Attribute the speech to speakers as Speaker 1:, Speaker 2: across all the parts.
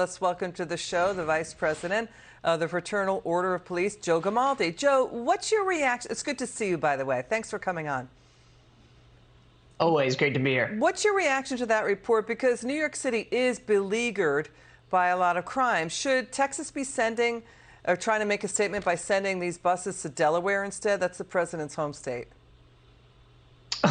Speaker 1: Let's welcome to the show the Vice President of the Fraternal Order of Police, Joe Gamaldi. Joe, what's your reaction? It's good to see you, by the way. Thanks for coming on.
Speaker 2: Always great to be here.
Speaker 1: What's your reaction to that report? Because New York City is beleaguered by a lot of crime. Should Texas be sending or trying to make a statement by sending these buses to Delaware instead? That's the president's home state.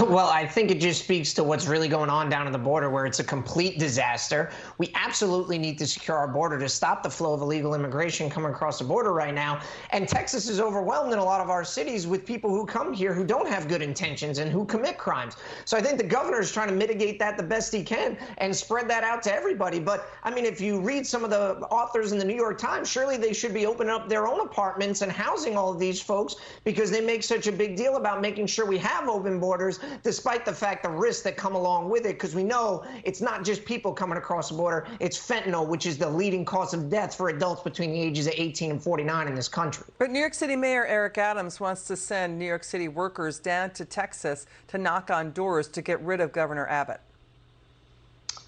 Speaker 2: Well, I think it just speaks to what's really going on down at the border, where it's a complete disaster. We absolutely need to secure our border to stop the flow of illegal immigration coming across the border right now. And Texas is overwhelmed in a lot of our cities with people who come here who don't have good intentions and who commit crimes. So I think the governor is trying to mitigate that the best he can and spread that out to everybody. But I mean, if you read some of the authors in the New York Times, surely they should be opening up their own apartments and housing all of these folks, because they make such a big deal about making sure we have open borders, despite the fact the risks that come along with it, because we know it's not just people coming across the border, it's fentanyl, which is the leading cause of death for adults between the ages of 18 and 49 in this country.
Speaker 1: But New York City Mayor Eric Adams wants to send New York City workers down to Texas to knock on doors to get rid of Governor Abbott.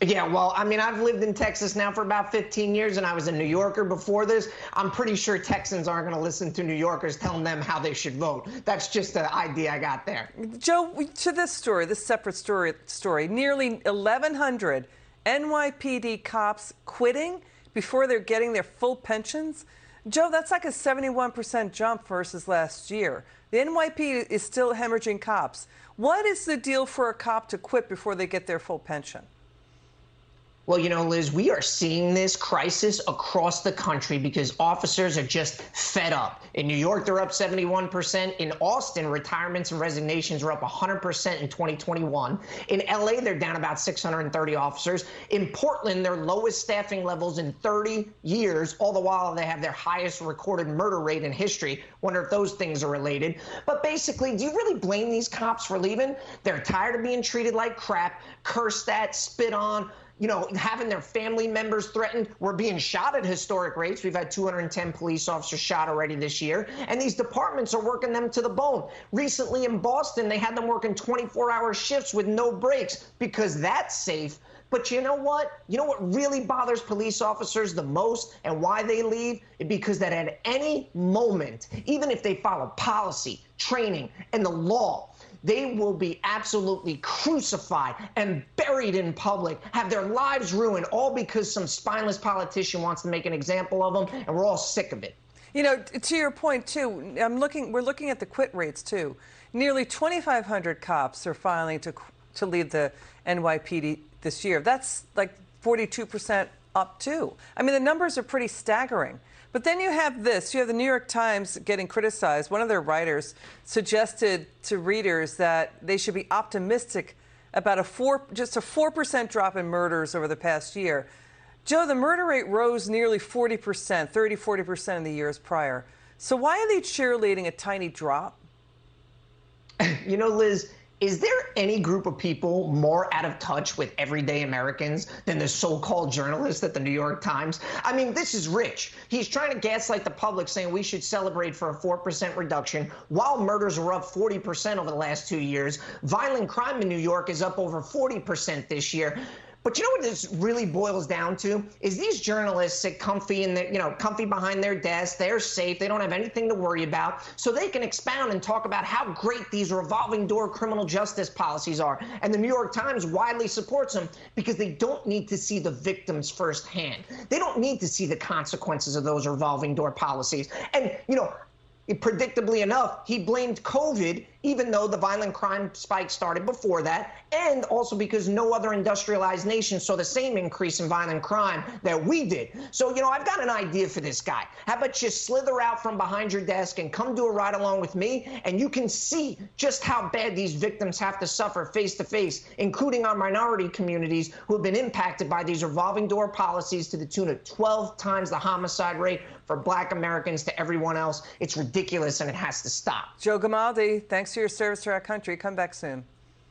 Speaker 2: Yeah, well, I mean, I've lived in Texas now for about 15 years, and I was a New Yorker before this. I'm pretty sure Texans aren't going to listen to New Yorkers telling them how they should vote. That's just the idea I got there.
Speaker 1: Joe, to this story, this separate story, nearly 1,100 NYPD cops quitting before they're getting their full pensions. Joe, that's like a 71% jump versus last year. The NYPD is still hemorrhaging cops. What is the deal for a cop to quit before they get their full pension?
Speaker 2: Well, you know, Liz, we are seeing this crisis across the country because officers are just fed up. In New York, they're up 71%. In Austin, retirements and resignations are up 100% in 2021. In LA, they're down about 630 officers. In Portland, their lowest staffing levels in 30 years, all the while they have their highest recorded murder rate in history. Wonder if those things are related. But basically, do you really blame these cops for leaving? They're tired of being treated like crap, cursed at, spit on, you know, having their family members threatened. We're being shot at historic rates. We've had 210 police officers shot already this year, and these departments are working them to the bone. Recently in Boston, they had them working 24-hour shifts with no breaks because that's safe. But you know what? You know what really bothers police officers the most and why they leave? Because that at any moment, even if they follow policy, training, and the law, they will be absolutely crucified and buried in public, have their lives ruined, all because some spineless politician wants to make an example of them, and we're all sick of it.
Speaker 1: You know, to your point, too, we're looking at the quit rates, too. Nearly 2,500 cops are filing to leave the NYPD this year. That's like 42% up, too. I mean, the numbers are pretty staggering. But then you have this. You have the New York Times getting criticized. One of their writers suggested to readers that they should be optimistic about just a 4% drop in murders over the past year. Joe, the murder rate rose nearly 40%, 40% in the years prior. So why are they cheerleading a tiny drop?
Speaker 2: You know, Liz, is there any group of people more out of touch with everyday Americans than the so-called journalist at the New York Times? I mean, this is Rich. He's trying to gaslight the public, saying we should celebrate for a 4% reduction while murders are up 40% over the last 2 years. Violent crime in New York is up over 40% this year. But you know what this really boils down to? Is these journalists sit comfy in their, comfy behind their desk. They're safe. They don't have anything to worry about. So they can expound and talk about how great these revolving door criminal justice policies are. And the New York Times widely supports them because they don't need to see the victims firsthand. They don't need to see the consequences of those revolving door policies. And, predictably enough, he blamed COVID, even though the violent crime spike started before that, and also because no other industrialized nation saw the same increase in violent crime that we did. So, I've got an idea for this guy. How about you slither out from behind your desk and come do a ride along with me, and you can see just how bad these victims have to suffer face to face, including our minority communities who have been impacted by these revolving door policies to the tune of 12 times the homicide rate for Black Americans to everyone else. It's ridiculous, and it has to stop.
Speaker 1: Joe Gamaldi, thanks for your service to our country. Come back soon.